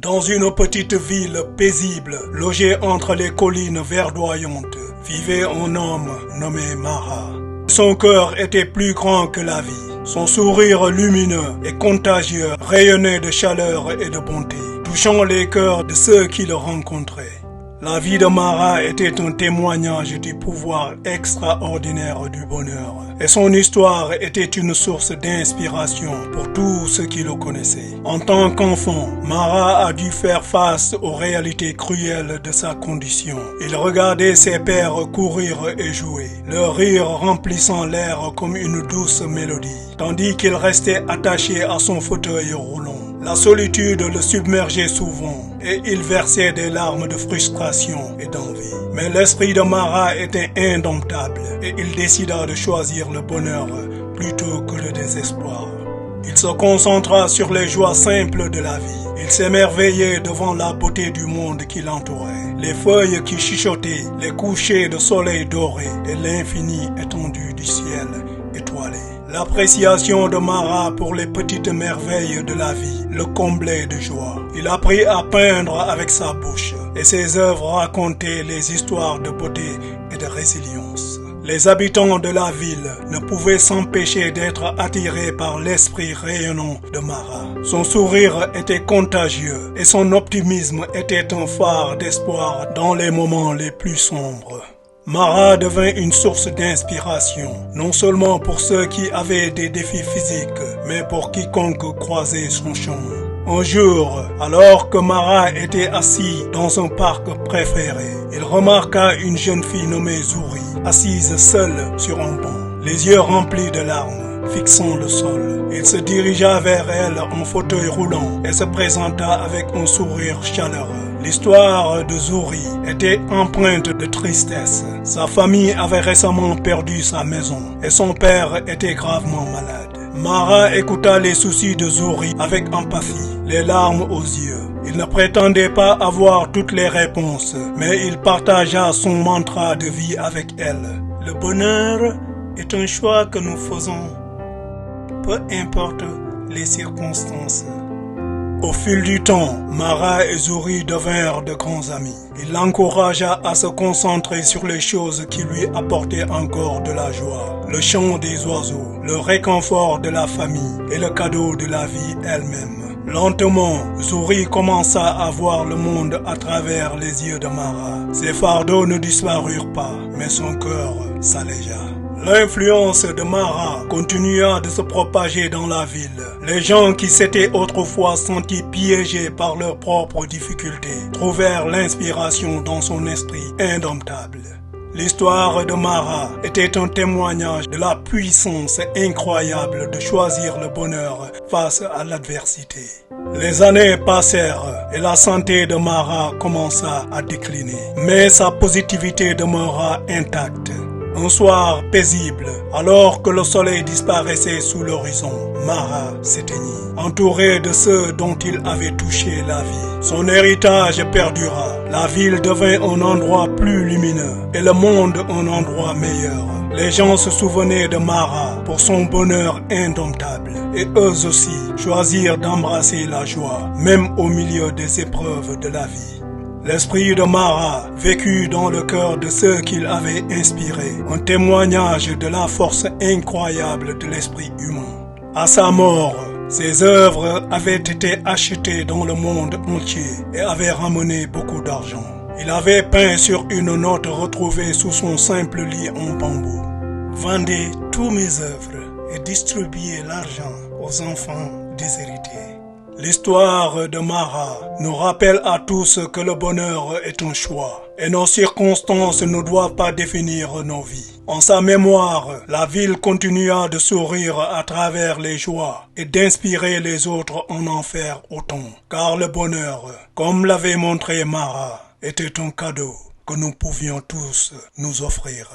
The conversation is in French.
Dans une petite ville paisible, logée entre les collines verdoyantes, vivait un homme nommé Mara. Son cœur était plus grand que la vie. Son sourire lumineux et contagieux rayonnait de chaleur et de bonté, touchant les cœurs de ceux qui le rencontraient. La vie de Mara était un témoignage du pouvoir extraordinaire du bonheur, et son histoire était une source d'inspiration pour tous ceux qui le connaissaient. En tant qu'enfant, Mara a dû faire face aux réalités cruelles de sa condition. Il regardait ses pères courir et jouer, leur rire remplissant l'air comme une douce mélodie, tandis qu'il restait attaché à son fauteuil roulant. La solitude le submergeait souvent et il versait des larmes de frustration et d'envie. Mais l'esprit de Mara était indomptable et il décida de choisir le bonheur plutôt que le désespoir. Il se concentra sur les joies simples de la vie. Il s'émerveillait devant la beauté du monde qui l'entourait, les feuilles qui chuchotaient, les couchers de soleil doré et l'infinie étendue du ciel étoilé. L'appréciation de Mara pour les petites merveilles de la vie le comblait de joie. Il apprit à peindre avec sa bouche et ses œuvres racontaient les histoires de beauté et de résilience. Les habitants de la ville ne pouvaient s'empêcher d'être attirés par l'esprit rayonnant de Mara. Son sourire était contagieux et son optimisme était un phare d'espoir dans les moments les plus sombres. Mara devint une source d'inspiration, non seulement pour ceux qui avaient des défis physiques, mais pour quiconque croisait son chemin. Un jour, alors que Mara était assis dans un parc préféré, il remarqua une jeune fille nommée Zuri, assise seule sur un banc, les yeux remplis de larmes, fixant le sol. Il se dirigea vers elle en fauteuil roulant et se présenta avec un sourire chaleureux. L'histoire de Zuri était empreinte de tristesse. Sa famille avait récemment perdu sa maison et son père était gravement malade. Mara écouta les soucis de Zuri avec empathie, les larmes aux yeux. Il ne prétendait pas avoir toutes les réponses, mais il partagea son mantra de vie avec elle. Le bonheur est un choix que nous faisons, peu importe les circonstances. Au fil du temps, Mara et Zuri devinrent de grands amis. Il l'encouragea à se concentrer sur les choses qui lui apportaient encore de la joie. Le chant des oiseaux, le réconfort de la famille et le cadeau de la vie elle-même. Lentement, Zuri commença à voir le monde à travers les yeux de Mara. Ses fardeaux ne disparurent pas, mais son cœur s'allégea. L'influence de Mara continua de se propager dans la ville. Les gens qui s'étaient autrefois sentis piégés par leurs propres difficultés trouvèrent l'inspiration dans son esprit indomptable. L'histoire de Mara était un témoignage de la puissance incroyable de choisir le bonheur face à l'adversité. Les années passèrent et la santé de Mara commença à décliner, mais sa positivité demeura intacte. Un soir paisible, alors que le soleil disparaissait sous l'horizon, Mara s'éteignit, entouré de ceux dont il avait touché la vie. Son héritage perdura, la ville devint un endroit plus lumineux et le monde un endroit meilleur. Les gens se souvenaient de Mara pour son bonheur indomptable et eux aussi choisirent d'embrasser la joie, même au milieu des épreuves de la vie. L'esprit de Mara vécut dans le cœur de ceux qu'il avait inspirés, un témoignage de la force incroyable de l'esprit humain. À sa mort, ses œuvres avaient été achetées dans le monde entier et avaient ramené beaucoup d'argent. Il avait peint sur une note retrouvée sous son simple lit en bambou: vendez tous mes œuvres et distribuez l'argent aux enfants déshérités. L'histoire de Mara nous rappelle à tous que le bonheur est un choix et nos circonstances ne doivent pas définir nos vies. En sa mémoire, la ville continua de sourire à travers les joies et d'inspirer les autres en en faire autant. Car le bonheur, comme l'avait montré Mara, était un cadeau que nous pouvions tous nous offrir.